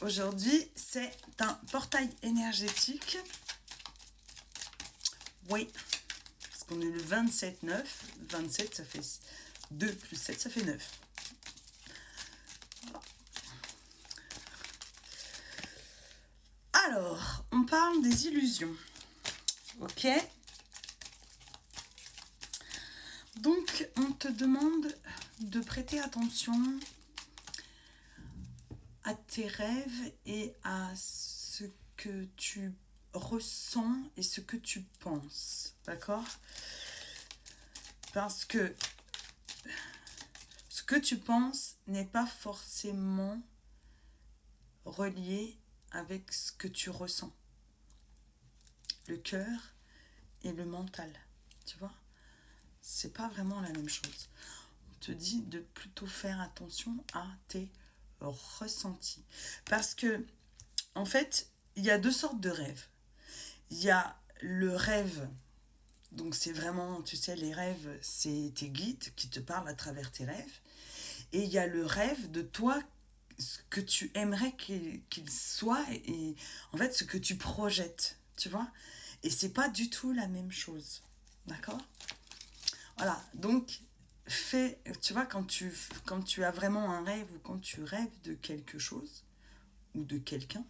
aujourd'hui, c'est un portail énergétique. Oui, parce qu'on est le 27-9. 27, ça fait 2 plus 7, ça fait 9. Voilà. Alors, on parle des illusions. Ok. Donc, on te demande de prêter attention à tes rêves et à ce que tu ressens et ce que tu penses. D'accord? Parce que ce que tu penses n'est pas forcément relié avec ce que tu ressens. Le cœur et le mental, tu vois? C'est pas vraiment la même chose. On te dit de plutôt faire attention à tes ressentis. Parce que, en fait, il y a 2 sortes de rêves. Il y a le rêve, donc c'est vraiment, tu sais, les rêves, c'est tes guides qui te parlent à travers tes rêves. Et il y a le rêve de toi, ce que tu aimerais qu'il soit, et en fait, ce que tu projettes, tu vois. Et c'est pas du tout la même chose. D'accord? Voilà, donc tu vois, quand tu as vraiment un rêve ou quand tu rêves de quelque chose ou de quelqu'un,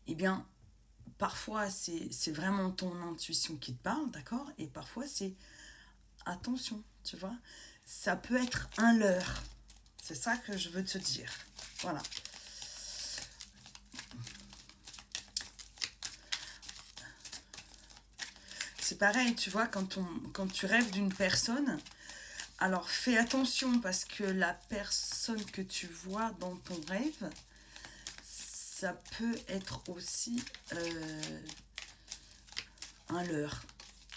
eh bien, parfois c'est vraiment ton intuition qui te parle, d'accord? Et parfois c'est attention, tu vois? Ça peut être un leurre. C'est ça que je veux te dire. Voilà. C'est pareil, tu vois, quand tu rêves d'une personne, alors fais attention parce que la personne que tu vois dans ton rêve, ça peut être aussi un leurre.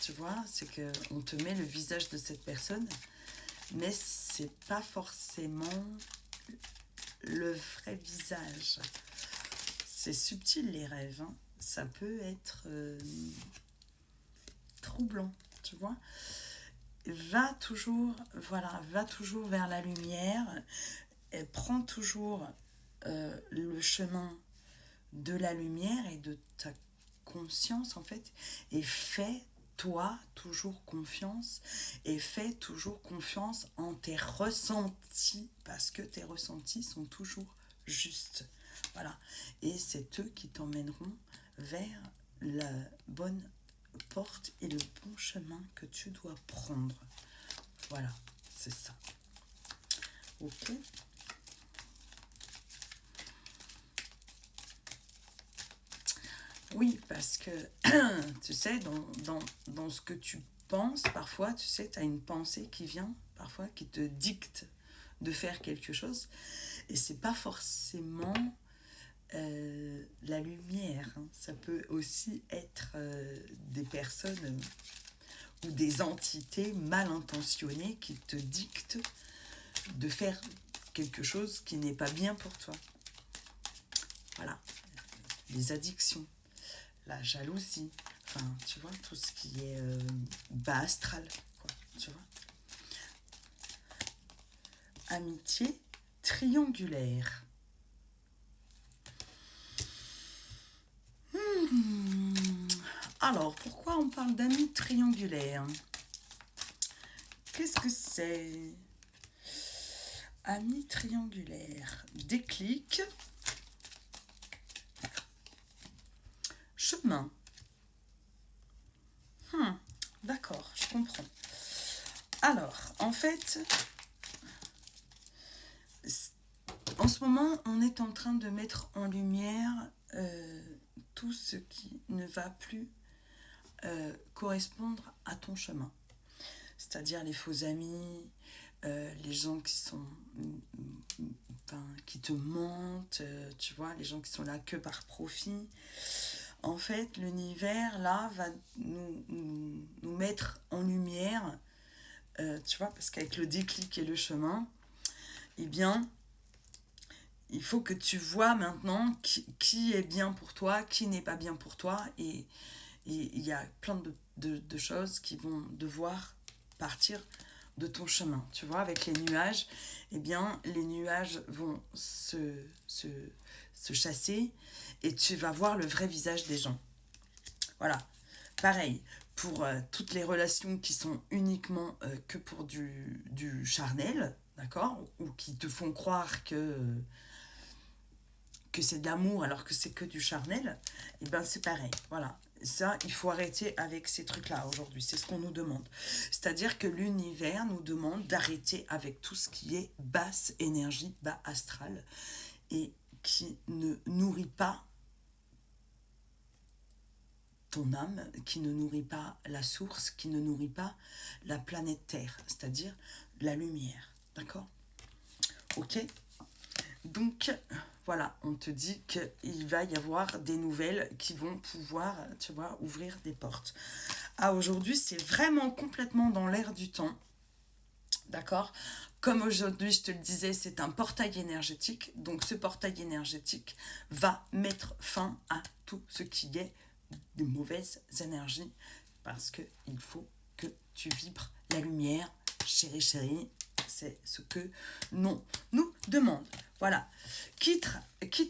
Tu vois, c'est qu'on te met le visage de cette personne, mais c'est pas forcément le vrai visage. C'est subtil les rêves, hein. Ça peut être troublant, tu vois. Va toujours vers la lumière, et prends toujours le chemin de la lumière et de ta conscience en fait, et fais-toi toujours confiance, et fais toujours confiance en tes ressentis, parce que tes ressentis sont toujours justes. Voilà. Et c'est eux qui t'emmèneront vers la bonne porte et le bon chemin que tu dois prendre. Voilà, c'est ça. Ok. Oui, parce que, tu sais, dans ce que tu penses, parfois, tu sais, tu as une pensée qui vient, parfois, qui te dicte de faire quelque chose. Et c'est pas forcément la lumière, hein. Ça peut aussi être des personnes ou des entités mal intentionnées qui te dictent de faire quelque chose qui n'est pas bien pour toi. Voilà. Les addictions, la jalousie, enfin, tu vois, tout ce qui est bas astral, quoi, tu vois. Amitié triangulaire. Alors, pourquoi on parle d'amis triangulaires? Qu'est-ce que c'est? Amis triangulaires. Déclic. Chemin. D'accord, je comprends. Alors, en fait, en ce moment, on est en train de mettre en lumière tout ce qui ne va plus correspondre à ton chemin. C'est-à-dire les faux amis, les gens qui sont, qui te mentent, tu vois, les gens qui sont là que par profit. En fait, l'univers, là, va nous mettre en lumière, tu vois, parce qu'avec le déclic et le chemin, eh bien, il faut que tu vois maintenant qui est bien pour toi, qui n'est pas bien pour toi, et il y a plein de choses qui vont devoir partir de ton chemin. Tu vois, avec les nuages, eh bien, les nuages vont se chasser et tu vas voir le vrai visage des gens. Voilà. Pareil, pour toutes les relations qui sont uniquement que pour du charnel, d'accord, ou qui te font croire que c'est de l'amour alors que c'est que du charnel, et ben c'est pareil. Voilà. Ça, il faut arrêter avec ces trucs-là aujourd'hui. C'est ce qu'on nous demande. C'est-à-dire que l'univers nous demande d'arrêter avec tout ce qui est basse énergie, bas astral, et qui ne nourrit pas ton âme, qui ne nourrit pas la source, qui ne nourrit pas la planète Terre, c'est-à-dire la lumière. D'accord ? Ok ? Donc, voilà, on te dit qu'il va y avoir des nouvelles qui vont pouvoir, tu vois, ouvrir des portes. Ah, aujourd'hui, c'est vraiment complètement dans l'air du temps. D'accord ? Comme aujourd'hui, je te le disais, c'est un portail énergétique. Donc, ce portail énergétique va mettre fin à tout ce qui est de mauvaises énergies. Parce qu'il faut que tu vibres la lumière, chérie, c'est ce que nous demande. Voilà. Quitte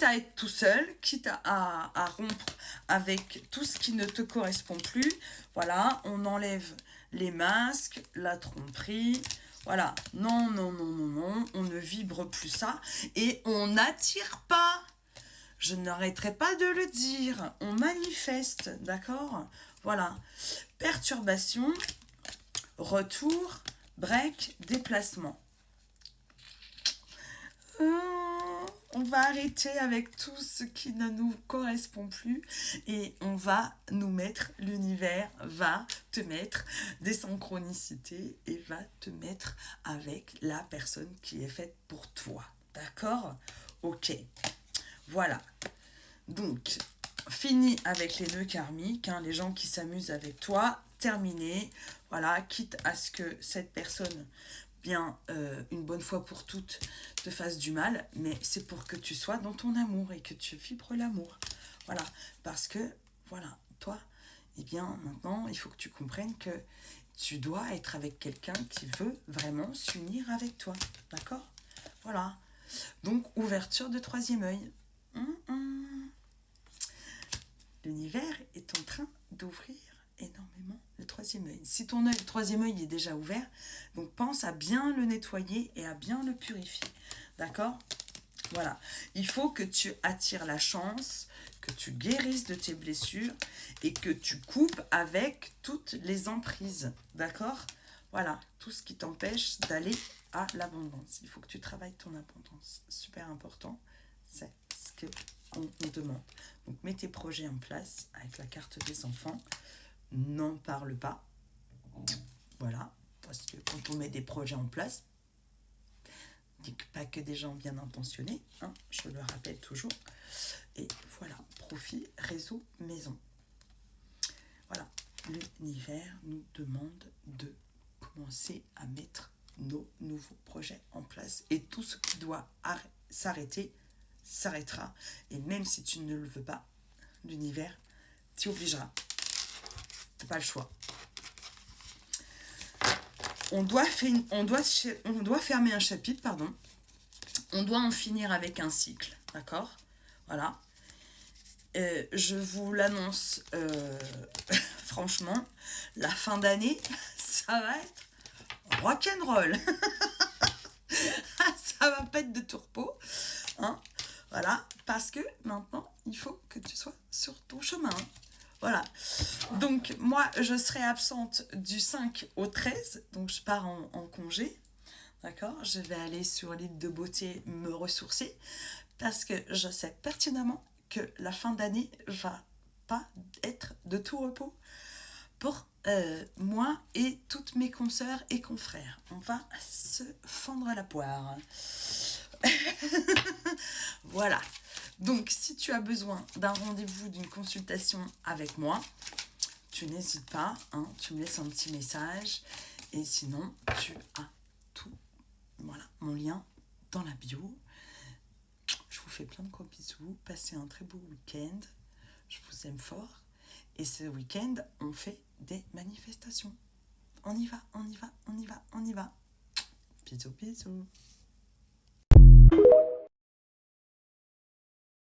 à être tout seul, quitte à rompre avec tout ce qui ne te correspond plus. Voilà, on enlève les masques, la tromperie. Voilà, non, on ne vibre plus ça. Et on n'attire pas. Je n'arrêterai pas de le dire. On manifeste, d'accord ? Voilà. Perturbation, retour, break, déplacement. On va arrêter avec tout ce qui ne nous correspond plus et on va nous mettre, l'univers va te mettre des synchronicités et va te mettre avec la personne qui est faite pour toi. D'accord ? Ok. Voilà. Donc, fini avec les nœuds karmiques, hein, les gens qui s'amusent avec toi, terminé. Voilà, quitte à ce que cette personne, bien, une bonne fois pour toutes, te fasse du mal, mais c'est pour que tu sois dans ton amour et que tu vibres l'amour. Voilà, parce que, voilà, toi, eh bien, maintenant, il faut que tu comprennes que tu dois être avec quelqu'un qui veut vraiment s'unir avec toi. D'accord ? Voilà. Donc, ouverture de troisième œil. L'univers est en train d'ouvrir énormément le troisième œil. Si ton œil, le troisième œil est déjà ouvert, donc pense à bien le nettoyer et à bien le purifier. D'accord ? Voilà. Il faut que tu attires la chance, que tu guérisses de tes blessures et que tu coupes avec toutes les emprises. D'accord ? Voilà. Tout ce qui t'empêche d'aller à l'abondance. Il faut que tu travailles ton abondance. Super important. C'est ce qu'on demande. Donc, mets tes projets en place avec la carte des enfants. N'en parle pas. Voilà. Parce que quand on met des projets en place, pas que des gens bien intentionnés, hein, je le rappelle toujours. Et voilà, profit, réseau, maison. Voilà, l'univers nous demande de commencer à mettre nos nouveaux projets en place. Et tout ce qui doit s'arrêter, s'arrêtera. Et même si tu ne le veux pas, l'univers t'y obligera. T'as pas le choix. On doit fermer un chapitre, pardon. On doit en finir avec un cycle, d'accord ? Voilà. Je vous l'annonce, franchement, la fin d'année, ça va être rock'n'roll. Ça va pas être de tourpeau, hein ? Voilà, parce que maintenant, il faut que tu sois sur ton chemin. Voilà. Donc, moi, je serai absente du 5 au 13, donc je pars en congé. D'accord ? Je vais aller sur l'île de Beauté me ressourcer parce que je sais pertinemment que la fin d'année va pas être de tout repos pour moi et toutes mes consoeurs et confrères. On va se fendre la poire. Voilà. Donc, si tu as besoin d'un rendez-vous, d'une consultation avec moi, tu n'hésites pas, hein, tu me laisses un petit message. Et sinon, tu as tout. Voilà, mon lien dans la bio. Je vous fais plein de gros bisous. Passez un très beau week-end. Je vous aime fort. Et ce week-end, on fait des manifestations. on y va, on y va, on y va, on y va. Bisous, bisous.